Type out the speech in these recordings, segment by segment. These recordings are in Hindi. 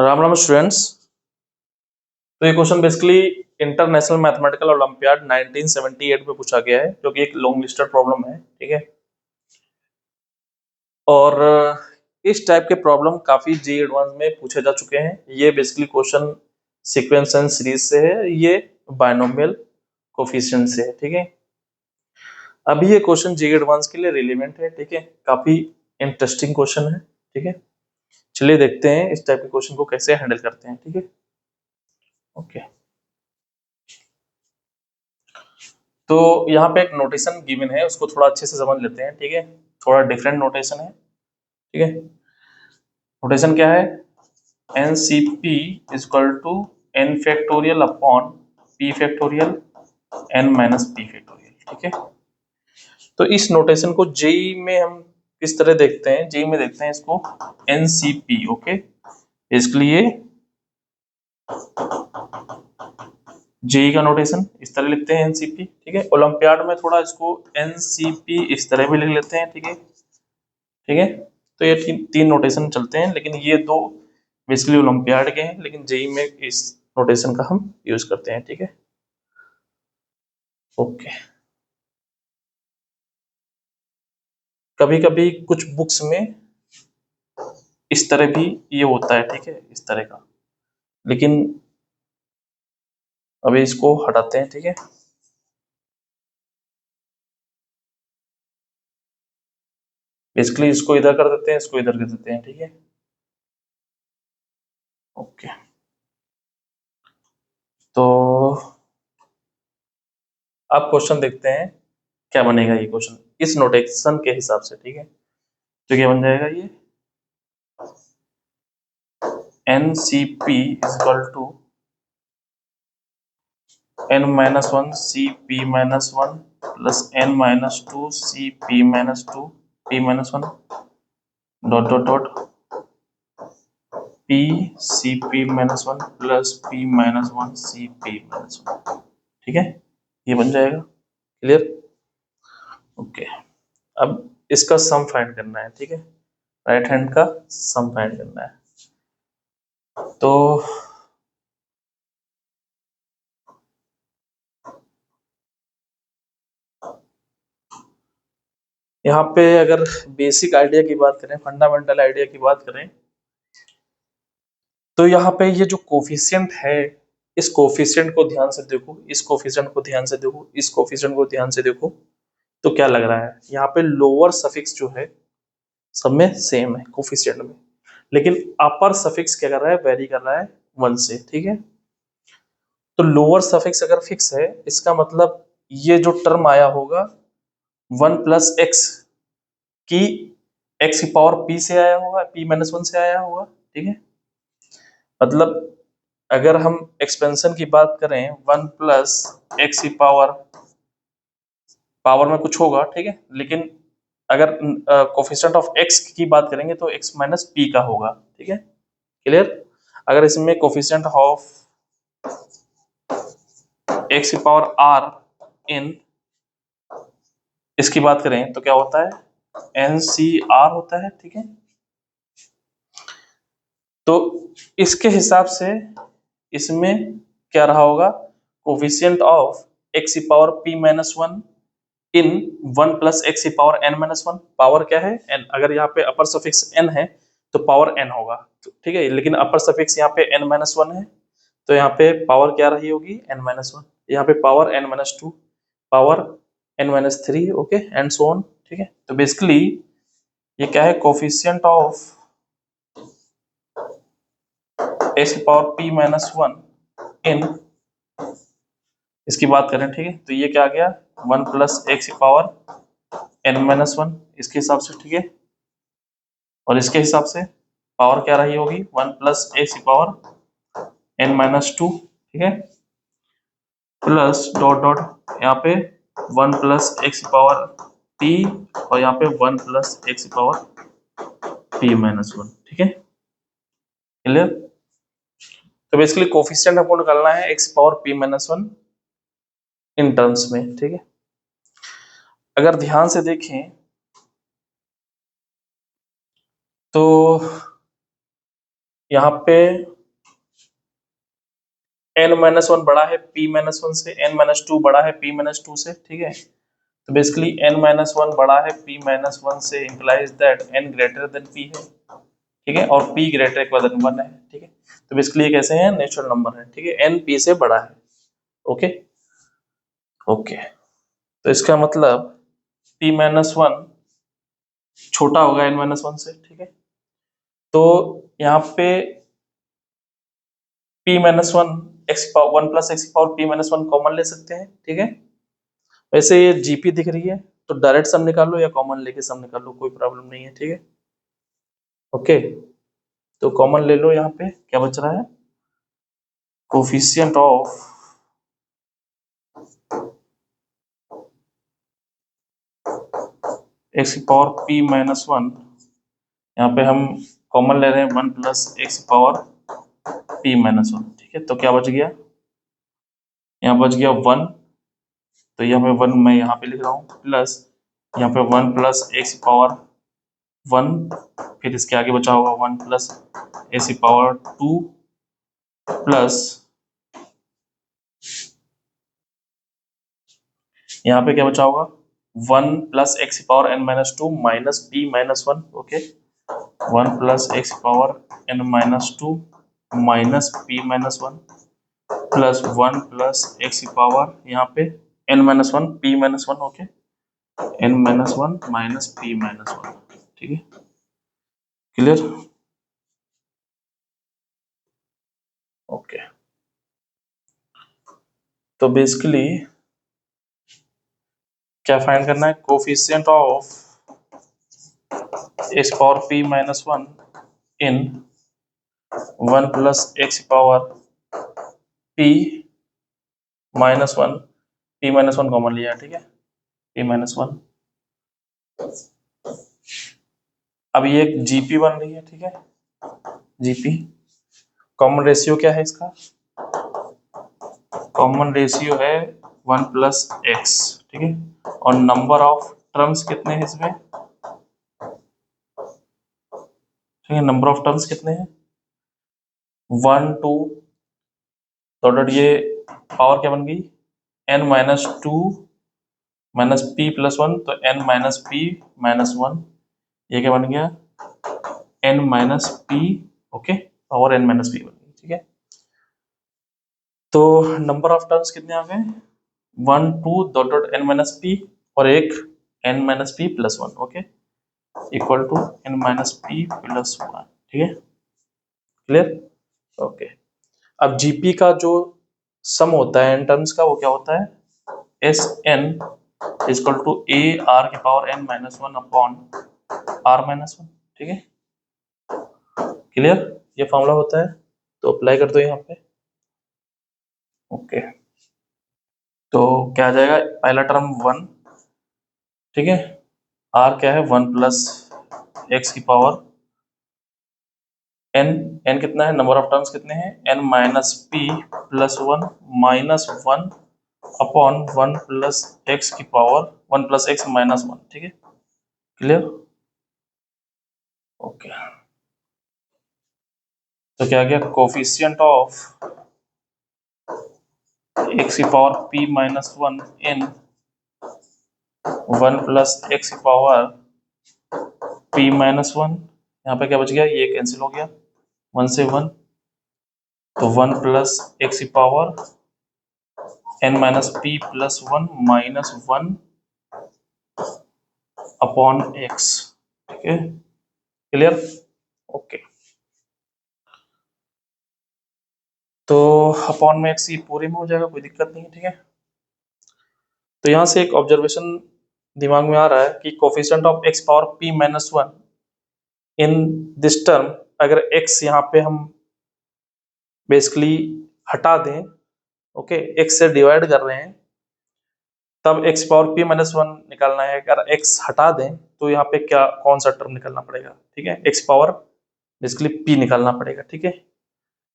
राम राम स्टूडेंट्स। तो ये question basically international mathematical olympiad 1978 में पूछा गया है, जो कि एक लॉन्ग लिस्टेड प्रॉब्लम है। ठीक है। और इस टाइप के प्रॉब्लम काफी जी एडवांस में पूछे जा चुके हैं। ये basically question sequence and series से है, ये बायनोमियल कोफिशिएंट से है। ठीक है। अभी ये क्वेश्चन जी एडवांस के लिए रिलेवेंट है। ठीक है, काफी इंटरेस्टिंग क्वेश्चन है। ठीक है, चलिए देखते हैं इस टाइप के क्वेश्चन को कैसे हैंडल करते हैं। ठीक है, ओके। तो यहाँ पे एक नोटेशन गिवन है, उसको थोड़ा अच्छे से समझ लेते हैं। ठीक है, थोड़ा डिफरेंट नोटेशन है। ठीक है, नोटेशन क्या है? N C P equal to N factorial upon P factorial N minus P factorial. ठीक है, तो इस नोटेशन को जेई में हम किस तरह देखते हैं? जेई में देखते हैं इसको एन सी पी। ओके, इसलिए जेई का नोटेशन इस तरह लिखते हैं एनसीपी। ठीक है, ओलंपियाड में थोड़ा इसको एनसीपी इस तरह भी लिख लेते हैं। ठीक है, ठीक है। तो ये तीन नोटेशन चलते हैं, लेकिन ये दो बेसिकली ओलंपियाड के हैं, लेकिन जेई में इस नोटेशन का हम यूज करते हैं। ठीक है, ओके। कभी कभी कुछ बुक्स में इस तरह भी ये होता है। ठीक है, इस तरह का, लेकिन अभी इसको हटाते हैं। ठीक है, बेसिकली इसको इधर कर देते हैं, इसको इधर कर देते हैं। ठीक है, ओके। तो अब क्वेश्चन देखते हैं क्या बनेगा ये क्वेश्चन इस नोटेशन के हिसाब से। ठीक है, तो क्या बन जाएगा? ये N C P equal to N minus one C P minus one plus N minus two C P minus two P minus one dot dot dot P C P minus one plus P minus one C P minus one. ठीक है, ये बन जाएगा। क्लियर? ओके। अब इसका सम फाइंड करना है। ठीक है, राइट हैंड का सम फाइंड करना है। तो यहाँ पे अगर बेसिक आइडिया की बात करें, फंडामेंटल आइडिया की बात करें, तो यहाँ पे ये जो कोफिशिएंट है, इस कोफिशिएंट को ध्यान से देखो, इस कोफिशिएंट को ध्यान से देखो, इस कोफिशिएंट को ध्यान से देखो, तो क्या लग रहा है? यहाँ पे लोअर सफिक्स जो है सब में सेम है कोफिशिएंट में, लेकिन अपर सफिक्स क्या कर रहा है? वेरी कर रहा है 1 से। ठीक है, तो लोअर सफिक्स अगर फिक्स है, इसका मतलब ये जो टर्म आया होगा 1 प्लस एक्स की एक्स की पावर पी से आया होगा, पी माइनस वन से आया होगा। ठीक है, मतलब अगर हम एक्सपेंशन की बात करें 1 प्लस एक्स की पावर में कुछ होगा। ठीक है, लेकिन अगर कोफिशिएंट ऑफ एक्स की बात करेंगे तो एक्स माइनस पी का होगा। ठीक है, क्लियर? अगर इसमें कोफिशिएंट ऑफ एक्स की पावर आर इन इसकी बात करें तो क्या होता है? एन सी आर होता है। ठीक है, तो इसके हिसाब से इसमें क्या रहा होगा? कोफिशिएंट ऑफ एक्स की power p minus one in 1 plus x की power n minus one. Power क्या है? एन। अगर यहाँ पे अपर सफिक्स एन है तो पावर एन होगा। तो ठीक है, लेकिन अपर सफिक्स यहाँ पे एन माइनस वन है, तो यहाँ पे पावर क्या रही होगी? N minus one. यहाँ पे power n minus two, power n minus three. Okay, and so on. ठीक है, तो बेसिकली ये क्या है? कोफिशिएंट ऑफ एक्स की पावर पी माइनस वन इन इसकी बात करें। ठीक है, तो ये क्या आ गया? 1 प्लस एक्स की पावर एन माइनस वन इसके हिसाब से। ठीक है, और इसके हिसाब से पावर क्या रही होगी? 1 प्लस एक्स की पावर एन माइनस टू। ठीक है, प्लस डॉट डॉट यहाँ पे 1 प्लस एक्स की पावर पी, और यहाँ पे 1 प्लस एक्स की पावर पी माइनस वन। ठीक है, क्लियर? तो बेसिकली कोफिशिएंट हमको निकालना है x power p minus one in terms में। ठीक है, अगर ध्यान से देखें तो यहाँ पे n-1 बड़ा है p-1 से, n-2 बड़ा है p-2 से, ठीक है। तो बेसिकली n-1 बड़ा है p-1 से, implies that n greater than p है, ठीक है, और p ग्रेटर इक्वल देन 1 है, ठीक है। तो बेसिकली ये कैसे हैं, नेचुरल नंबर है, ठीक है, n p से बड़ा है। ओके ओके, तो इसका मतलब p-1 छोटा होगा n-1 से, ठीक है। तो यहाँ पे p-1 x power 1 plus x power p-1 common ले सकते हैं, ठीक है। वैसे ये जीपी दिख रही है तो डायरेक्ट सम निकाल लो या कॉमन लेके सम निकाल लो, कोई प्रॉब्लम नहीं है, ठीक है। ओके, तो कॉमन ले लो, यहाँ पे क्या बच रहा है, coefficient of x power p-1, यहाँ पे हम कॉमन ले रहे हैं 1 प्लस x पावर p-1, ठीक है। तो क्या बच गया, यहाँ बच गया 1, तो यहाँ पे 1 मैं यहाँ पे लिख रहा हूँ, प्लस यहाँ पे 1 प्लस x पावर 1, फिर इसके आगे बचा होगा 1 प्लस x पावर 2 प्लस यहाँ पे क्या बचा होगा 1 plus x power n-2 minus p-1, okay, 1 plus x power n-2 minus p-1 plus 1 plus x power यहाँ पे n-1 p-1, okay, n-1 minus p-1, ठीक है, क्लियर। ओके, तो बेसिकली क्या फाइंड करना है, coefficient of x power p-1 in 1 plus x power p-1, p-1 common लिया, ठीक है, p-1। अब ये एक जीपी बन रही है, ठीक है, जीपी। कॉमन रेशियो क्या है इसका, कॉमन रेशियो है 1 प्लस एक्स, ठीक है, और नंबर ऑफ टर्म्स कितने हैं इसमें, ठीक है, नंबर ऑफ टर्म्स कितने हैं 1 2, तो ये पावर क्या बन गई n-2 माइनस p प्लस 1, तो n माइनस p माइनस 1, ये क्या बन गया n minus p, okay, power n minus p बन गई, ठीक है। तो नंबर ऑफ टर्म्स कितने आ गए 1 2 dot dot n minus p और एक n minus p plus 1, okay, equal to n minus p plus 1, ठीक है, क्लियर। ओके, अब जीपी का जो सम होता है इन टर्म्स का वो क्या होता है s n equal to a r के पावर n-1 अपॉन r-1, ठीक है, क्लियर, ये फॉर्मूला होता है, तो अप्लाई कर दो यहाँ पे। ओके, तो क्या आ जाएगा, पहला टर्म 1, ठीक है, r क्या है 1 प्लस एक्स की पावर n कितना है, नंबर ऑफ टर्म्स कितने हैं n minus p plus 1 minus 1 upon 1 plus x की पावर 1 प्लस एक्स माइनस 1, ठीक है, क्लियर। ओके, तो क्या गया, कोफिशिएंट ऑफ एक्स की पावर p-1 इन 1 प्लस एक्स की पावर p-1, यहाँ पे क्या बच गया, ये कैंसिल हो गया 1 से 1, तो 1 प्लस एक्स की power n minus p plus 1 minus 1 upon x, ठीक है, क्लियर। ओके, तो अपॉन में एक्स पूरे में हो जाएगा, कोई दिक्कत नहीं है, ठीक है। तो यहाँ से एक ऑब्जर्वेशन दिमाग में आ रहा है कि coefficient of x power p-1 in this term, अगर x यहाँ पे हम बेसिकली हटा दें, ओके, x से डिवाइड कर रहे हैं तब x पावर p-1 निकालना है, अगर x हटा दें तो यहाँ पे क्या कौन सा टर्म निकालना पड़ेगा, ठीक है, x पावर बेसिकली p निकालना पड़ेगा, ठीक है।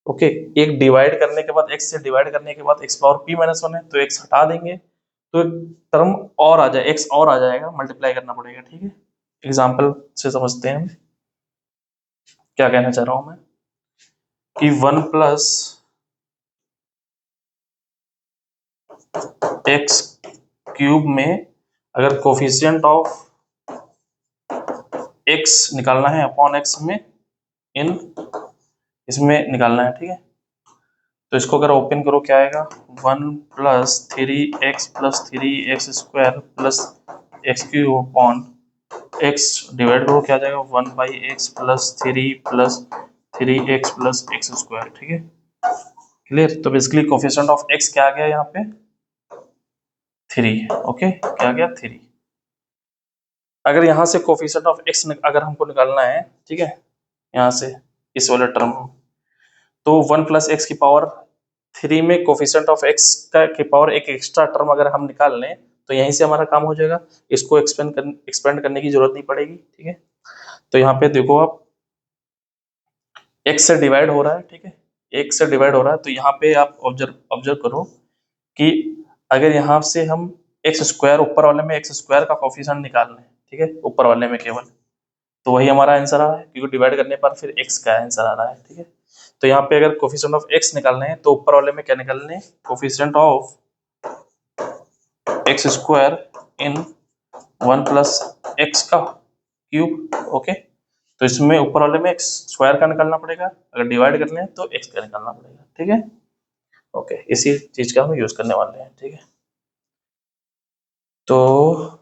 ओके, एक डिवाइड करने के बाद x से डिवाइड करने के बाद x पावर p-1 है तो x हटा देंगे तो एक टर्म और आ जाए, x और आ जाएगा, मल्टीप्लाई करना पड़ेगा, ठीक है। एग्जाम्पल से समझते हैं हम क्या कहना चाह रहा हूं मैं। कि 1 प्लस एक्स क्यूब में अगर कोफिशिएंट ऑफ एक्स निकालना है अपॉन एक्स में इन इसमें निकालना है, ठीक है। तो इसको अगर ओपन करो क्या आएगा, 1 plus 3x plus 3x square plus x cube upon x divide करो क्या आ जाएगा, 1 by x plus 3 plus 3x plus x square, ठीक है। क्लियर। तो बेसिकली कोफिशिएंट ऑफ एक्स क्या आ गया यहाँ पे, 3। ओके, क्या आ गया, 3। अगर यहाँ से कोफिशिएंट ऑफ एक्स अगर हमको निकालना है, ठीक है, यहाँ से इस वाले टर्म, तो 1 प्लस एक्स की पावर 3 में कोफिशिएंट ऑफ एक्स का की पावर एक एक्स्ट्रा टर्म अगर हम निकाल लें तो यहीं से हमारा काम हो जाएगा, इसको एक्सपेंड करने की जरूरत नहीं पड़ेगी, ठीक है। तो यहाँ पे देखो आप एक्स से डिवाइड हो रहा है, ठीक है, एक्स से डिवाइड हो रहा है, तो यहाँ पे आप ऑब्जर्व करो कि अगर यहाँ से हम एक्स स्क्वायर ऊपर वाले में एक्स स्क्वायर का कोफिशिएंट निकाल लें, ठीक है, ऊपर वाले में केवल, तो वही हमारा आंसर आ रहा है क्योंकि डिवाइड करने पर फिर एक्स का आंसर आ रहा है, ठीक है। तो यहाँ पे अगर कोफिशिएंट ऑफ एक्स निकालना है तो ऊपर वाले में क्या निकालने हैं, coefficient of x square in 1 plus x का क्यूब, ओके। तो इसमें ऊपर वाले में एक्स स्क्वायर का निकालना पड़ेगा, अगर डिवाइड करना है तो एक्स का निकालना पड़ेगा, ठीक है। ओके, इसी चीज का हम यूज करने वाले हैं, ठीक है। तो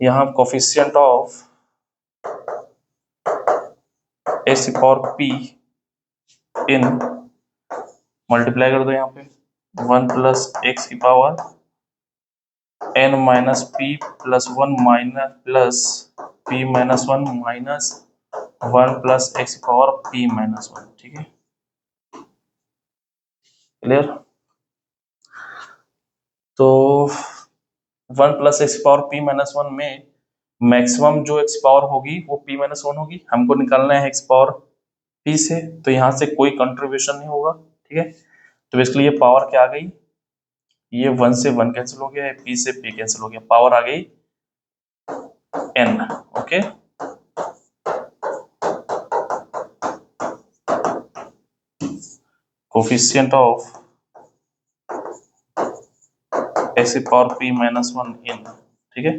यहाँ coefficient of x power P in multiply कर दो यहाँ पे 1 प्लस एक्स की power n minus P plus 1 minus plus P minus 1 minus 1 plus x की पावर पी माइनस 1, ठीक है। क्लियर। तो 1 प्लस एक्स की पावर पी माइनस 1 में मैक्सिमम जो एक्स पावर होगी वो पी माइनस 1 होगी, हमको निकालना है एक्स पावर पी से, तो यहाँ से कोई कंट्रीब्यूशन नहीं होगा, ठीक है। तो बेसिकली ये पावर क्या आ गई, ये 1 से 1 कैंसिल हो गया, पी से पी कैंसिल हो गया, पावर आ गई n, okay. Coefficient of x power p minus 1 इन, ठीक है।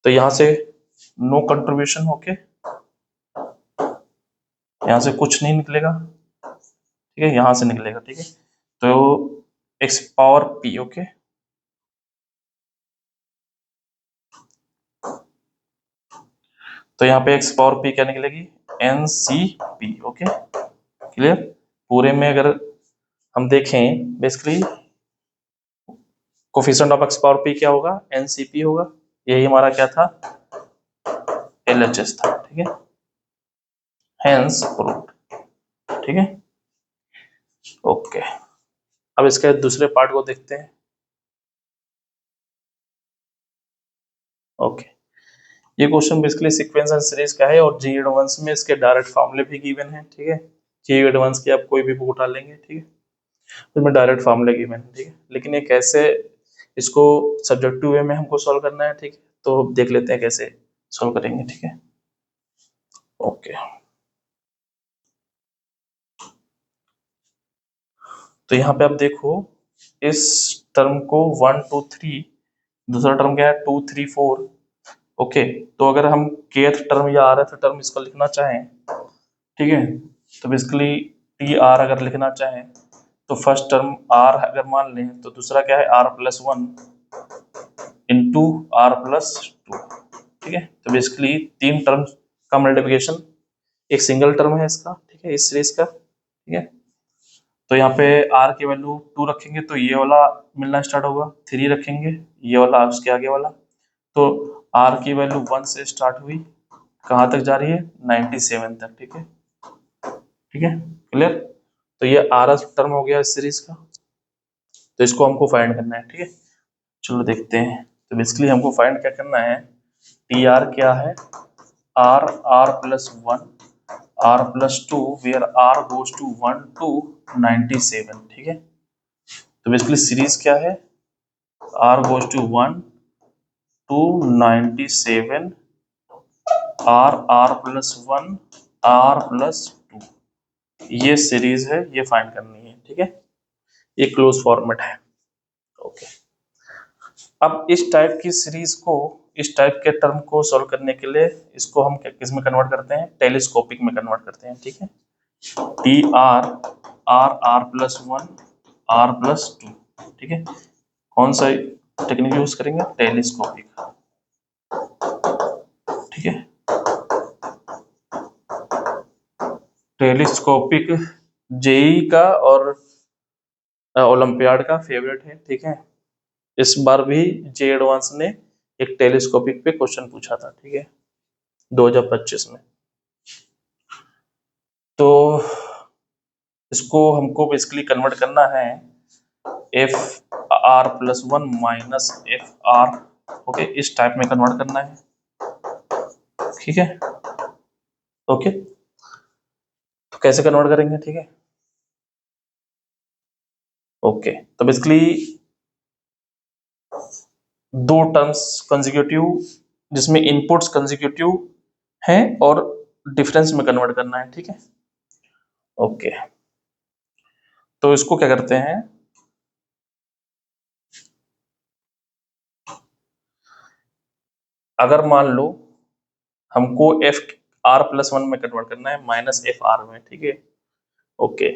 तो यहां से नो कंट्रीब्यूशन होके यहां से कुछ नहीं निकलेगा, ठीक है, यहां से निकलेगा, ठीक है। तो एक्स पावर पी, ओके, तो यहाँ पे एक्स पावर पी क्या निकलेगी, एन सी पी, ओके। क्लियर। पूरे में अगर हम देखें basically coefficient of x power p क्या होगा, एन सी पी होगा, यही हमारा क्या था, एल एच एस था, ठीक है, हेंस प्रूव्ड, ठीक है। ओके, अब इसके दूसरे पार्ट को देखते हैं। ओके, ये question basically sequence and series का है और जी एडवांस में इसके डायरेक्ट फॉर्मूले भी गिवन है, ठीक है। जी एडवांस की आप कोई भी बुक उठा लेंगे, ठीक है, उसमें डायरेक्ट फॉर्मूले गिवन है, ठीक है। लेकिन ये कैसे इसको सब्जेक्टिव वे में हमको सॉल्व करना है, ठीक है, तो देख लेते हैं कैसे सॉल्व करेंगे, ठीक है। ओके, तो यहाँ पे आप देखो इस टर्म को 1 2 3, दूसरा टर्म क्या है 2 3 4, ओके। तो अगर हम kth टर्म या rth टर्म इसका लिखना चाहें, ठीक है, तो बेसिकली टी आर अगर लिखना चाहें तो फर्स्ट टर्म आर अगर मान लें तो दूसरा क्या है r plus 1 into r plus 2, ठीक है। तो बेसिकली 3 टर्म का मल्टीप्लिकेशन एक सिंगल टर्म है इसका, ठीक है, इस सीरीज का, ठीक है। तो यहाँ पे r की वैल्यू 2 रखेंगे तो ये वाला मिलना स्टार्ट होगा, 3 रखेंगे ये वाला उसके आगे वाला, तो r की वैल्यू 1 से स्टार्ट हुई, कहाँ तक जा रही है 97 तक, ठीक है, ठीक है। क्लियर। तो ये आर टर्म हो गया इस सीरीज का, तो इसको हमको फाइंड करना है, ठीक है। चलो देखते हैं। तो बेसिकली हमको फाइंड क्या करना है, टी आर क्या है, r r plus 1 r plus 2 where r goes to 1 to 97, ठीक है। तो बेसिकली सीरीज क्या है, r goes to 1 to 97 r r plus 1 r plus 2, ये सीरीज है, ये फाइंड करनी है, ठीक है। ये क्लोज फॉर्मेट है। ओके, अब इस टाइप की सीरीज को, इस टाइप के टर्म को सॉल्व करने के लिए इसको हम किस में कन्वर्ट करते हैं, टेलीस्कोपिक में कन्वर्ट करते हैं, ठीक है। T r r r plus one r plus two, ठीक है। कौन सा टेक्निक यूज करेंगे, टेलीस्कोपिक, ठीक है। टेलीस्कोपिक जेई का और ओलंपियाड का फेवरेट है, ठीक है। इस बार भी जे एडवांस ने एक टेलीस्कोपिक पे क्वेश्चन पूछा था, ठीक है, 2025 में। तो इसको हमको बेसिकली कन्वर्ट करना है f are plus one minus F R, okay, इस टाइप में कन्वर्ट करना है, ठीक है। ओके, तो कैसे कन्वर्ट करेंगे, ठीक है। ओके, तो बेसिकली दो टर्म्स कंसेक्यूटिव, जिसमें इनपुट्स कंसेक्यूटिव हैं और डिफरेंस में कन्वर्ट करना है, ठीक है। ओके, तो इसको क्या करते हैं, अगर मान लो हमको एफ आर प्लस वन में कन्वर्ट करना है माइनस एफ आर में, ठीक है। ओके,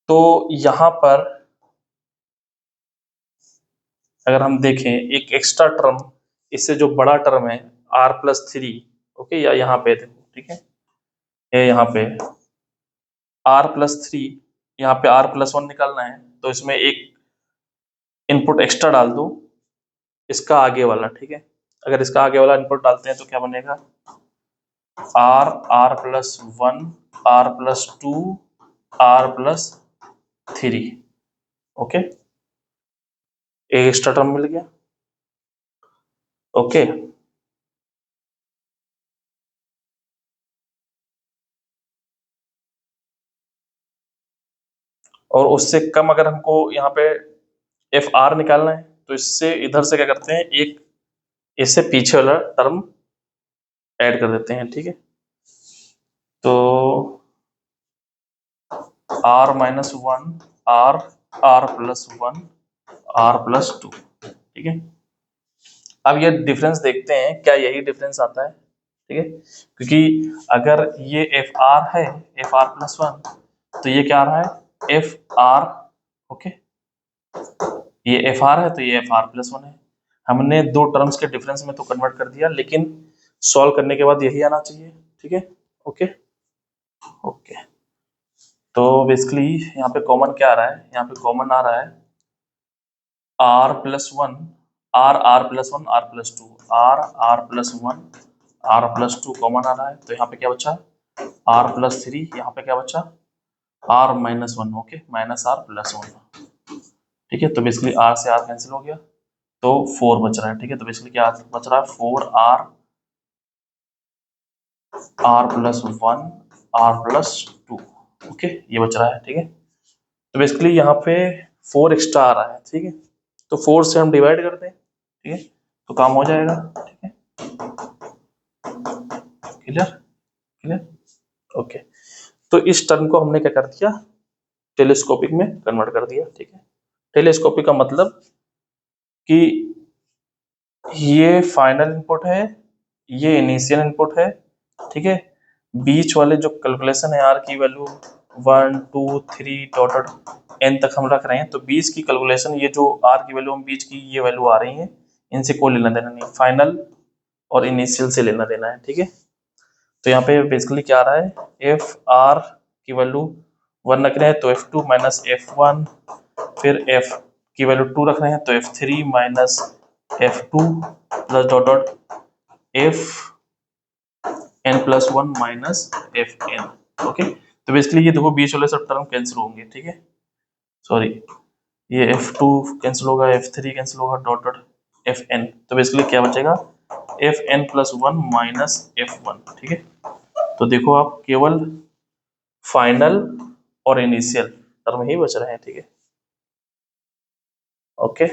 तो यहां पर अगर हम देखें एक एक्स्ट्रा टर्म, इससे जो बड़ा टर्म है आर प्लस थ्री, ओके, या यहाँ पे देखो, ठीक है, ये यहाँ पे आर प्लस थ्री, यहाँ पे आर प्लस वन निकालना है, तो इसमें एक इनपुट एक्स्ट्रा डाल दो, इसका आगे वाला, ठीक है। अगर इसका आगे वाला इनपुट डालते हैं तो क्या बनेगा, r r plus one r plus two r plus three, okay, एक एक्स्ट्रा टर्म मिल गया। ओके, और उससे कम अगर हमको यहाँ पे एफ आर निकालना है, तो इससे इधर से क्या करते हैं, एक इससे पीछे वाला टर्म ऐड कर देते हैं, ठीक है। तो r minus one r r plus one r plus two, ठीक है। अब ये डिफरेंस देखते हैं क्या यही डिफरेंस आता है, ठीक है, क्योंकि अगर ये एफ आर है, एफ आर प्लस वन, तो ये क्या आ रहा है, एफ आर, ओके, ये एफ आर है तो ये एफ आर प्लस वन है। हमने दो टर्म्स के डिफरेंस में तो कन्वर्ट कर दिया, लेकिन सॉल्व करने के बाद यही आना चाहिए, ठीक है। ओके, ओके, तो बेसिकली यहाँ पे कॉमन क्या आ रहा है, यहाँ पे कॉमन आ रहा है r plus one r r plus one r plus two, r r plus one r plus two common आ रहा है, तो यहाँ पे क्या बचा, आर प्लस थ्री, यहाँ पे क्या बचा, r minus one, okay, minus r plus one, ठीक है। तो बेसिकली आर से आर कैंसिल हो गया, तो फोर बच रहा है, ठीक है। तो बेसिकली क्या बच रहा है, four r r plus one r plus two, okay, ये बच रहा है, ठीक है। तो बेसिकली यहाँ पे फोर एक्स्ट्रा आ रहा है, ठीक है, तो फोर से हम डिवाइड करते हैं, ठीक है, तो काम हो जाएगा, ठीक है। Clear, clear, okay. तो इस टर्म को हमने क्या कर दिया, टेलीस्कोपिक में कन्वर्ट कर दिया, ठीक है। टेलीस्कोपिक का मतलब कि ये फाइनल इनपुट है, ये इनिशियल इनपुट है, ठीक है। बीच वाले जो कैलकुलेशन है आर की वैल्यू 1 2 3 डॉटेड एन तक हम रख रहे हैं, तो बीच की कैलकुलेशन, ये जो आर की वैल्यू हम बीच की ये वैल्यू आ रही है, इनसे कोई लेना देना नहीं, फाइनल और इनिशियल से लेना देना है, ठीक है। तो यहाँ पे बेसिकली क्या आ रहा है, एफ आर की वैल्यू वन रख रहे हैं तो f two minus f one, फिर एफ की वैल्यू टू रख रहे हैं तो f three minus f two plus dot dot f n plus one minus f n, okay. तो बेसिकली ये देखो बीच वाले सब टर्म कैंसिल होंगे, ठीक है, सॉरी, ये एफ टू कैंसिल होगा, एफ थ्री कैंसिल होगा, डॉट डॉट एफ एन, तो बेसिकली क्या बचेगा, f n plus one minus f one, ठीक है। तो देखो आप केवल फाइनल और इनिशियल टर्म ही बच रहे हैं, ठीक है, ओके।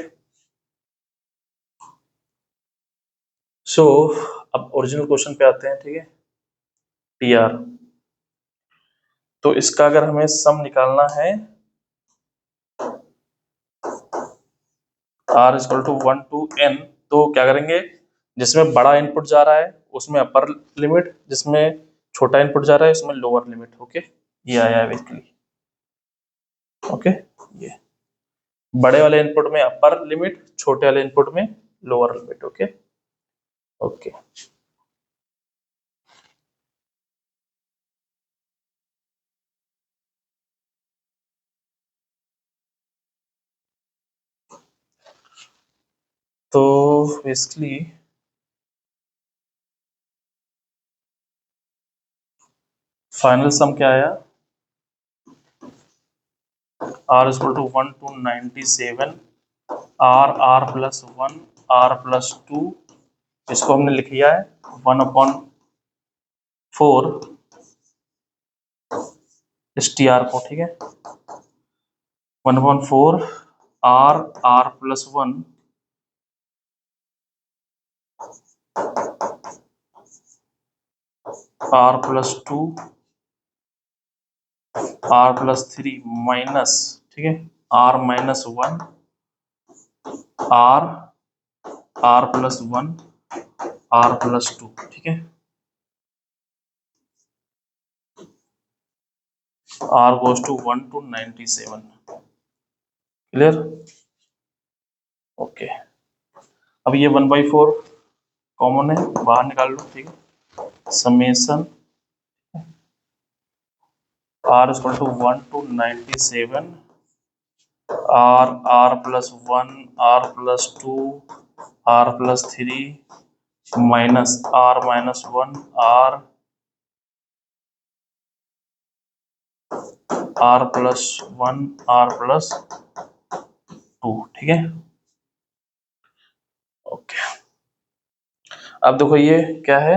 सो अब ओरिजिनल क्वेश्चन पे आते हैं, ठीक है। T r. तो इसका अगर हमें सम निकालना है r equal to 1 to n, तो क्या करेंगे, जिसमें बड़ा इनपुट जा रहा है उसमें अपर लिमिट, जिसमें छोटा इनपुट जा रहा है उसमें लोअर लिमिट। ओके, ये आया है बेसिकली। ओके, ये बड़े वाले इनपुट में अपर लिमिट, छोटे वाले इनपुट में लोअर लिमिट। Okay okay. तो बेसिकली फाइनल सम क्या आया, r equal to 1 to 97 r plus 1 r plus 2, इसको हमने लिख लिया है 1/4 इस टी आर को। ठीक है, 1/4 r plus 1 r plus 2 r plus 3 minus, ठीक है, r minus 1 r plus 1 r plus 2। ठीक है, r goes to 1 to 97। Clear? Okay, अब ये 1/4 कॉमन है, बाहर निकाल लो। ठीक है, summation r equal to 1 to 97 r plus 1 r plus 2 r plus 3 minus r minus 1 r plus 1 r plus 2। ठीक है, ओके। अब देखो ये क्या है,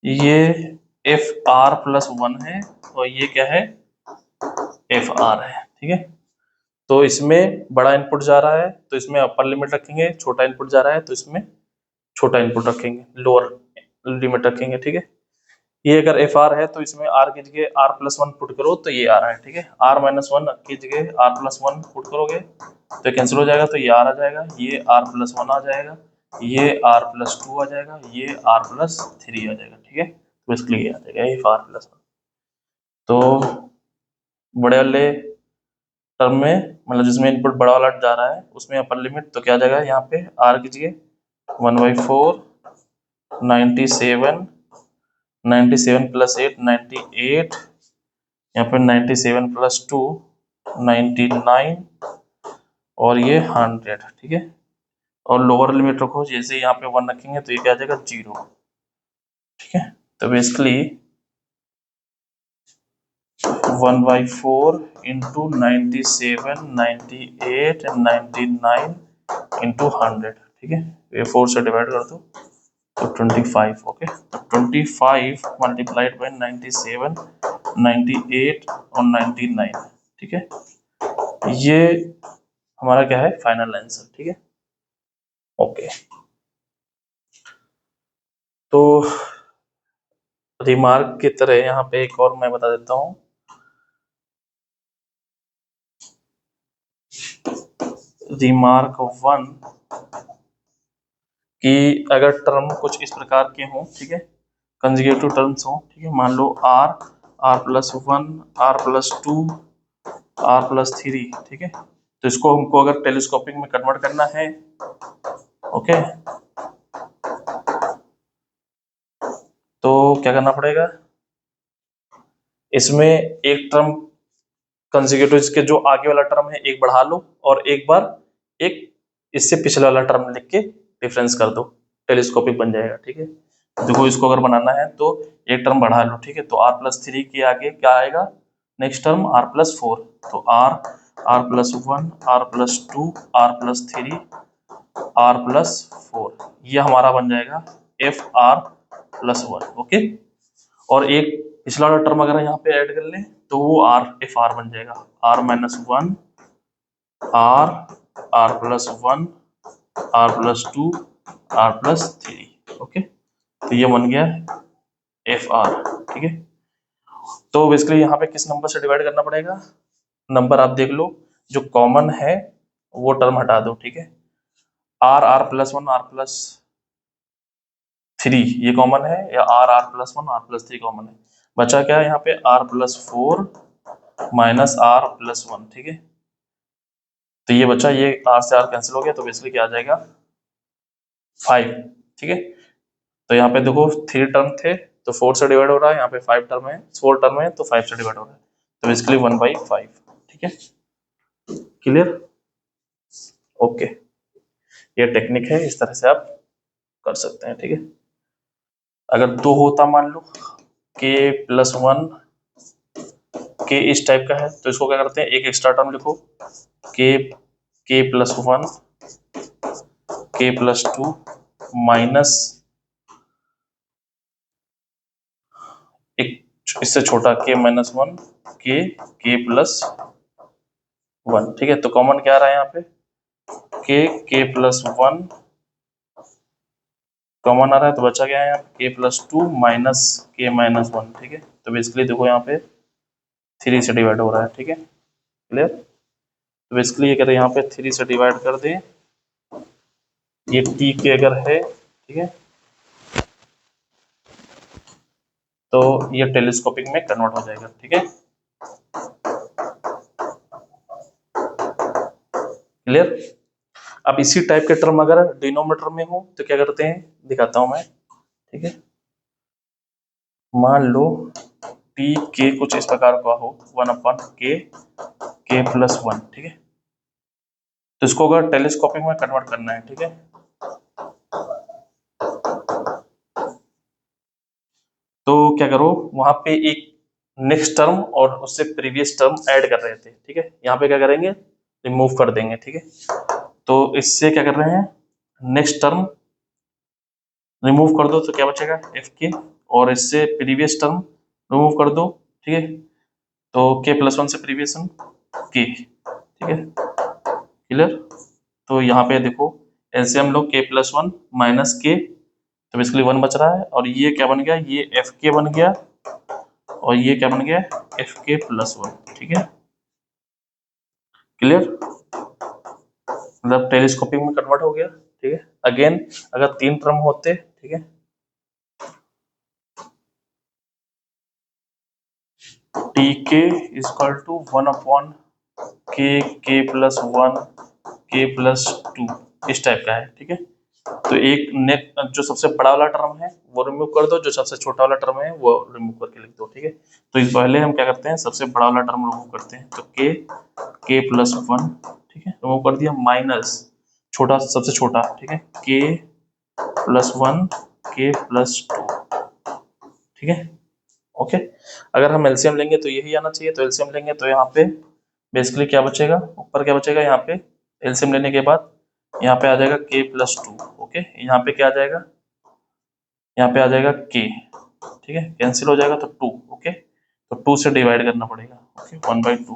ये एफ आर प्लस 1 है और ये क्या है, एफ आर है। ठीक है, तो इसमें बड़ा इनपुट जा रहा है तो इसमें अपर लिमिट रखेंगे, छोटा इनपुट जा रहा है तो इसमें छोटा इनपुट रखेंगे, लोअर लिमिट रखेंगे। ठीक है, ये अगर एफ आर है तो इसमें आर की जगह आर प्लस 1 पुट करो तो ये आ रहा है। ठीक है, आर माइनस 1 की जगह आर प्लस 1 पुट करोगे तो कैंसिल हो जाएगा, तो ये आर आ जाएगा, ये आर प्लस 1 आ जाएगा, ये आर प्लस 2 आ जाएगा, ये आर प्लस 3 आ जाएगा। ठीक है, तो इसके लिए आ जाएगा एफ आर प्लस 1। तो बड़े वाले टर्म में, मतलब जिसमें इनपुट बड़ा वाला जा रहा है उसमें अपर लिमिट, तो क्या आ जाएगा यहाँ पे आर की जगह 1/4 97 प्लस 8 98, यहाँ पे 97 प्लस 2 99 और ये 100। ठीक है, और लोअर लिमिट रखो, जैसे यहाँ पे 1 रखेंगे तो ये क्या आ जाएगा 0। ठीक है, तो बेसिकली 1/4 इंटू 97 98 99 इंटू 100। ठीक है, ये 4 से डिवाइड कर दो तो 25। ओके, तो 25 मल्टीप्लाइड बाई 97 98 और 99। ठीक है, ये हमारा क्या है, फाइनल आंसर। ठीक है, ओके। तो रिमार्क की तरह यहाँ पे एक और मैं बता देता हूँ, रिमार्क 1 कि अगर टर्म कुछ इस प्रकार के हों, ठीक है, कंजुगेटिव टर्म्स हों, ठीक है, मान लो r plus 1 r plus 2 r plus 3। ठीक है, तो इसको हमको अगर टेलीस्कोपिक में कन्वर्ट करना है, ओके, तो क्या करना पड़ेगा, इसमें एक टर्म कंजुगेटिव, इसके जो आगे वाला टर्म है एक बढ़ा लो और एक बार एक इससे पिछले वाला टर्म लिख के डिफरेंस कर दो, टेलीस्कोपिक बन जाएगा। ठीक है, देखो इसको अगर बनाना है तो एक टर्म बढ़ा लो। ठीक है, तो आर प्लस 3 के आगे क्या आएगा, नेक्स्ट टर्म आर प्लस 4, तो r plus 1 r plus 2 r plus 3 r plus 4, ये हमारा बन जाएगा एफ आर प्लस 1। ओके, और एक पिछला वाला टर्म अगर यहाँ पे ऐड कर ले तो वो आर एफ आर बन जाएगा, r minus 1 r plus 1 r plus 2 r plus 3। Okay, तो ये बन गया एफ आर। ठीक है, तो बेसिकली यहाँ पे किस नंबर से डिवाइड करना पड़ेगा, नंबर आप देख लो, जो कॉमन है वो टर्म हटा दो। ठीक है, r plus one r plus three ये कॉमन है, या r plus one r plus three common है। बचा क्या है यहाँ पे, r plus four minus r plus one. ठीक है, तो ये बचा, ये आर से आर कैंसिल हो गया, तो बेसिकली क्या आ जाएगा 5। ठीक है, तो यहाँ पे देखो 3 टर्म थे तो 4 से डिवाइड हो रहा है, यहाँ पे 5 टर्म है, 4 टर्म है तो 5 से डिवाइड हो रहा है, तो बेसिकली 1/5। ठीक है, क्लियर, ओके, ये टेक्निक है, इस तरह से आप कर सकते हैं। ठीक है, अगर 2 होता मान लो k प्लस वन, के इस टाइप का है, तो इसको क्या करते हैं, एक एक्स्ट्रा टर्म लिखो, k plus one, k plus to minus एक इससे छोटा k minus one, k plus one. ठीक है, तो कॉमन क्या आ रहा है यहाँ पे, k प्लस वन कॉमन आ रहा है, तो बचा क्या है यहाँ पे, k plus to minus k minus one. ठीक है, तो बेसिकली देखो यहाँ पे 3 से डिवाइड हो रहा है। ठीक है, क्लियर, तो बेसिकली ये कहते हैं यहाँ पे 3 से डिवाइड कर दें, ये t के अगर है, ठीक है, तो ये टेलीस्कोपिक में कन्वर्ट हो जाएगा। ठीक है, क्लियर। अब इसी टाइप के टर्म अगर डिनोमिनेटर में हो तो क्या करते हैं, दिखाता हूं मैं। ठीक है, मान लो टी के कुछ इस प्रकार का हो, 1/k k प्लस वन। ठीक है, तो इसको अगर टेलीस्कोपिक में कन्वर्ट करना है, ठीक है, तो क्या करो, वहां पे एक नेक्स्ट टर्म और उससे प्रीवियस टर्म ऐड कर रहे थे। ठीक है, यहाँ पे क्या करेंगे, रिमूव कर देंगे। ठीक है, तो इससे क्या कर रहे हैं, नेक्स्ट टर्म रिमूव कर दो तो क्या बचेगा, एफ के, और इससे प्रीवियस टर्म रिमूव कर दो। ठीक है, तो के प्लस वन से प्रीवियस टर्म के। ठीक है, क्लियर, तो यहाँ पे देखो एलसीएम लो, के प्लस वन माइनस के, तो बेसिकली 1 बच रहा है, और ये क्या बन गया, ये एफ के बन गया, और ये क्या बन गया, एफ के प्लस वन। ठीक है, क्लियर, मतलब टेलीस्कोपिक में कन्वर्ट हो गया। ठीक है, अगेन अगर 3 टर्म होते, ठीक है, t k is equal to 1/k k plus one k plus two इस टाइप का है। ठीक है, तो एक नेक जो सबसे बड़ा वाला टर्म है वो रिमूव कर दो, जो सबसे छोटा वाला टर्म है वो रिमूव करके लिख दो। ठीक है, तो इस पहले हम क्या करते हैं, सबसे बड़ा वाला टर्म रिमूव करते हैं, तो k प्लस वन, ठीक है, रिमूव कर दिया, माइनस छोटा सबसे छोटा, ठीक है, k plus one k plus two. ठीक है, ओके, अगर हम एलसीएम लेंगे तो यही आना चाहिए, तो एलसीएम लेंगे तो यहाँ पे बेसिकली क्या बचेगा, ऊपर क्या बचेगा, यहाँ पे एलसीएम लेने के बाद यहाँ पे आ जाएगा k प्लस टू। ओके, यहाँ पे क्या आ जाएगा, यहाँ पे आ जाएगा k। ठीक है, कैंसिल हो जाएगा तो 2। ओके, तो 2 से डिवाइड करना पड़ेगा। ओके, 1/2।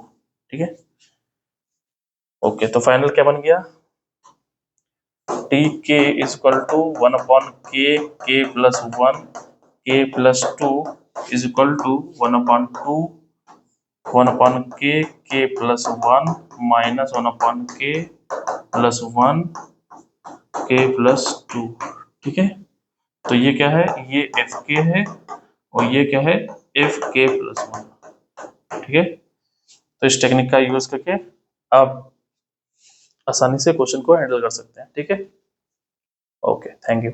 ठीक है, ओके, तो फाइनल क्या बन गया, t k is equal to 1/k k plus one k plus two is equal to 1/2 1/k k plus one minus 1/k plus one k plus two. ठीक है, तो ये क्या है, ये एफ के है, और ये क्या है, एफ के प्लस वन। ठीक है, तो इस टेक्निक का यूज करके आप आसानी से क्वेश्चन को हैंडल कर सकते हैं। ठीक है, ओके, थैंक यू।